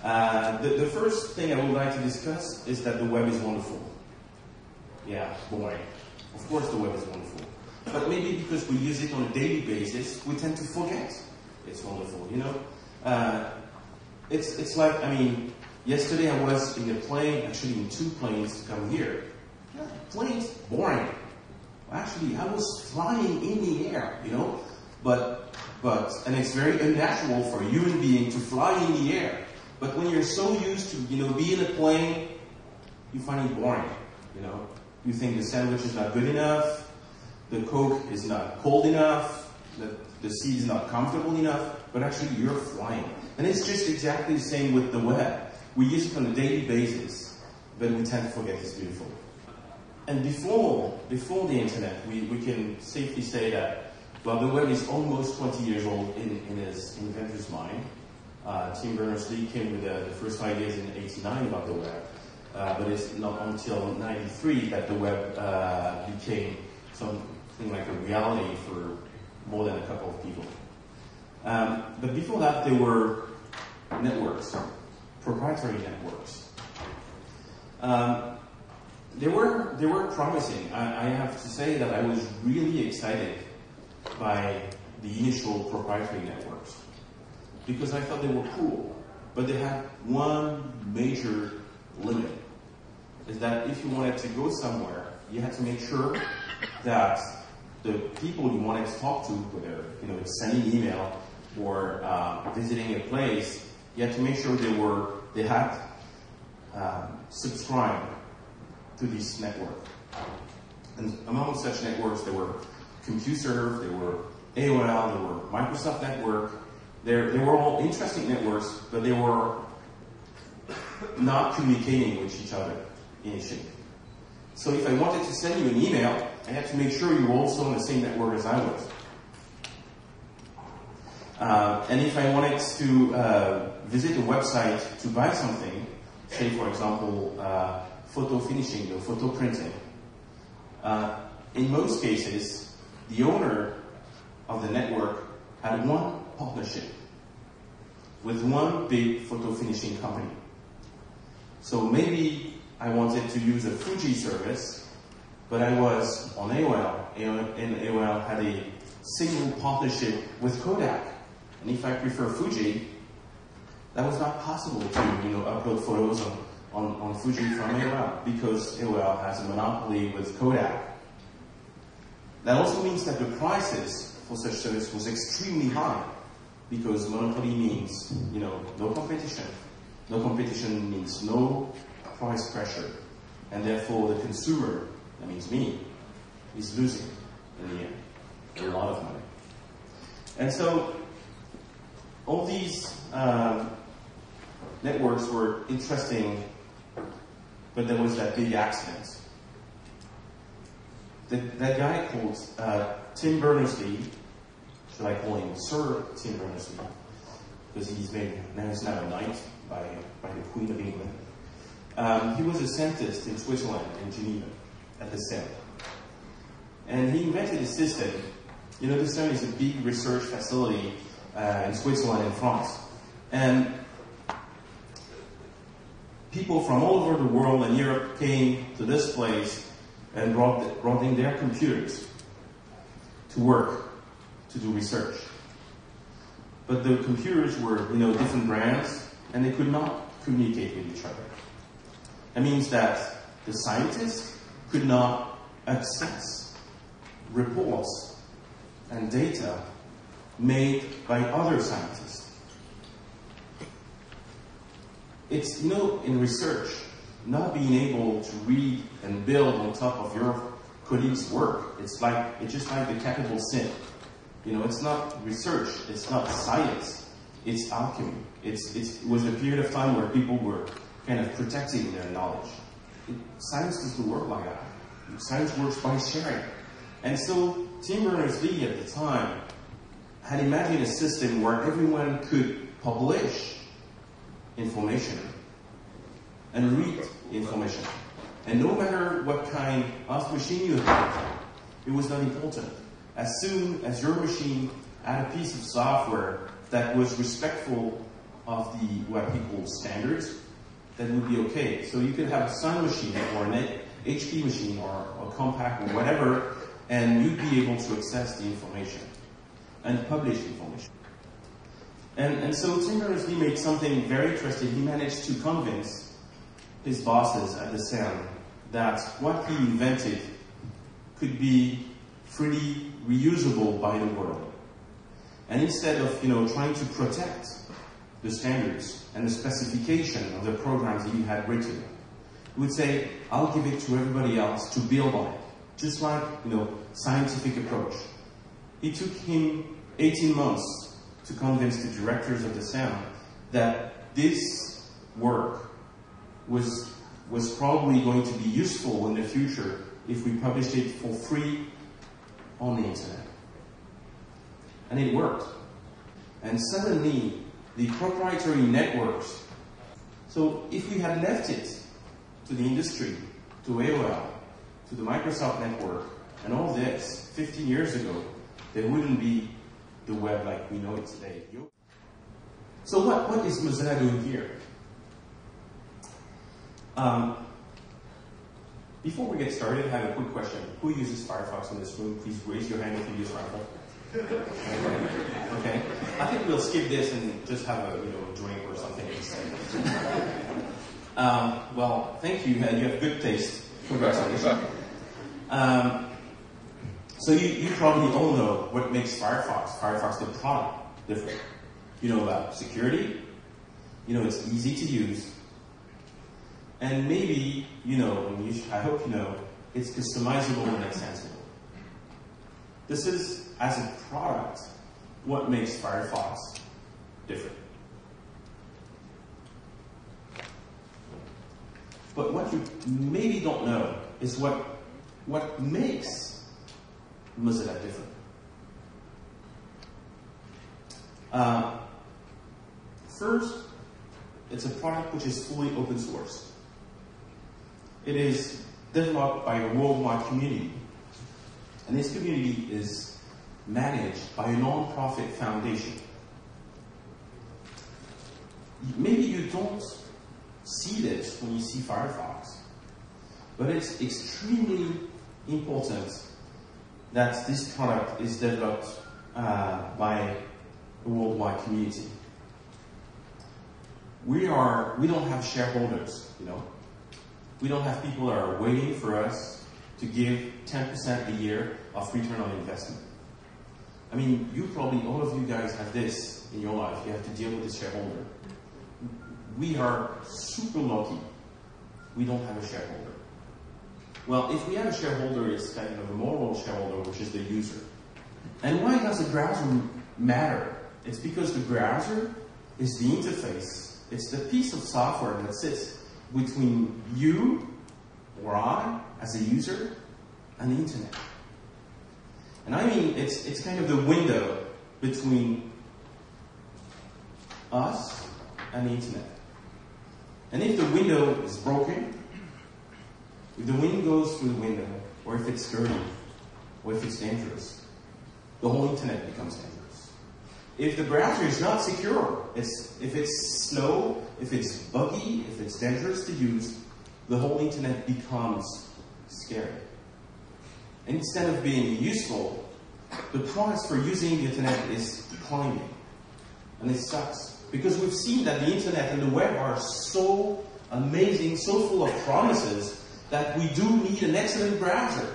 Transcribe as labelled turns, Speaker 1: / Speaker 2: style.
Speaker 1: The first thing I would like to discuss is that the web is wonderful. Yeah, boring. Of course the web is wonderful. But maybe because we use it on a daily basis, we tend to forget it's wonderful, you know? It's like, I mean, yesterday I was in a plane, actually in 2 planes to come here. Yeah, planes, boring. Actually, I was flying in the air, you know? And it's very unnatural for a human being to fly in the air. But when you're so used to, you know, be in a plane, you find it boring, you know? You think the sandwich is not good enough, the Coke is not cold enough, the seat is not comfortable enough, but actually you're flying. And it's just exactly the same with the web. We use it on a daily basis, but we tend to forget it's beautiful. And before the internet, we can safely say that, well, the web is almost 20 years old in his inventor's mind. Tim Berners-Lee came with the first ideas in '89 about the web, but it's not until '93 that the web became something like a reality for more than a couple of people. But before that, there were networks, proprietary networks. They were promising. I have to say that I was really excited by the initial proprietary networks because I thought they were cool, but they had one major limit, is that if you wanted to go somewhere, you had to make sure that the people you wanted to talk to, whether it's sending email or visiting a place, you had to make sure they had subscribed to this network. And among such networks, there were CompuServe, there were AOL, there were Microsoft Network. They were all interesting networks, but they were not communicating with each other initially. So if I wanted to send you an email, I had to make sure you were also on the same network as I was. And if I wanted to visit a website to buy something, say for example, photo finishing or photo printing, in most cases, the owner of the network had one partnership with one big photo finishing company. So maybe I wanted to use a Fuji service, but I was on AOL, and AOL had a single partnership with Kodak. And if I prefer Fuji, that was not possible to upload photos on Fuji from AOL because AOL has a monopoly with Kodak. That also means that the prices for such service was extremely high because monopoly means no competition. No competition means no price pressure, and therefore the consumer, that means me, is losing in the end a lot of money. And so all these networks were interesting, but there was that big accident. That guy called Tim Berners-Lee, should I call him Sir Tim Berners-Lee, because he's now a knight by the Queen of England. He was a scientist in Switzerland, in Geneva, at the CERN. And he invented a system. The CERN is a big research facility in Switzerland and France. And people from all over the world and Europe came to this place and brought in their computers to work, to do research. But the computers were, different brands, and they could not communicate with each other. That means that the scientists could not access reports and data made by other scientists. It's, in research, not being able to read and build on top of your colleagues' work. It's just like the capital sin. It's not research, it's not science, it's alchemy. It was a period of time where people were kind of protecting their knowledge. Science doesn't work like that. Science works by sharing. And so Tim Berners-Lee at the time had imagined a system where everyone could publish information and read information. And no matter what kind of machine you had, it was not important. As soon as your machine had a piece of software that was respectful of the what we call standards, that would be okay. So you could have a Sun machine or an HP machine or a Compaq or whatever, and you'd be able to access the information and publish information. And so Tim Berners-Lee made something very interesting. He managed to convince his bosses at the CERN that what he invented could be freely reusable by the world. And instead of trying to protect the standards and the specification of the programs that he had written, he would say, I'll give it to everybody else to build on it. Just like scientific approach. It took him 18 months to convince the directors of the CERN that this work was probably going to be useful in the future if we published it for free on the internet. And it worked. And suddenly, the proprietary networks, so if we had left it to the industry, to AOL, to the Microsoft network, and all this 15 years ago, there wouldn't be the web like we know it today. So what is Mozilla doing here? Before we get started, I have a quick question. Who uses Firefox in this room? Please raise your hand if you use Firefox. Okay. I think we'll skip this and just have a drink or something instead. Well, thank you. You have good taste. Congratulations. So you probably all know what makes Firefox the product, different. You know about security. It's easy to use. And maybe, I hope it's customizable and extensible. This is, as a product, what makes Firefox different. But what you maybe don't know is what makes Mozilla different. First, it's a product which is fully open source. It is developed by a worldwide community. And this community is managed by a non-profit foundation. Maybe you don't see this when you see Firefox, but it's extremely important that this product is developed by a worldwide community. We don't have shareholders, We don't have people that are waiting for us to give 10% a year of return on investment. I mean, all of you guys have this in your life. You have to deal with this shareholder. We are super lucky. We don't have a shareholder. Well, if we have a shareholder, it's kind of a moral shareholder, which is the user. And why does the browser matter? It's because the browser is the interface. It's the piece of software that sits between you or I, as a user, and the internet. And I mean, it's kind of the window between us and the internet. And if the window is broken, if the wind goes through the window, or if it's dirty, or if it's dangerous, the whole internet becomes dangerous. If the browser is not secure, if it's slow, if it's buggy, if it's dangerous to use, the whole internet becomes scary. And instead of being useful, the price for using the internet is declining. And it sucks. Because we've seen that the internet and the web are so amazing, so full of promises, that we do need an excellent browser.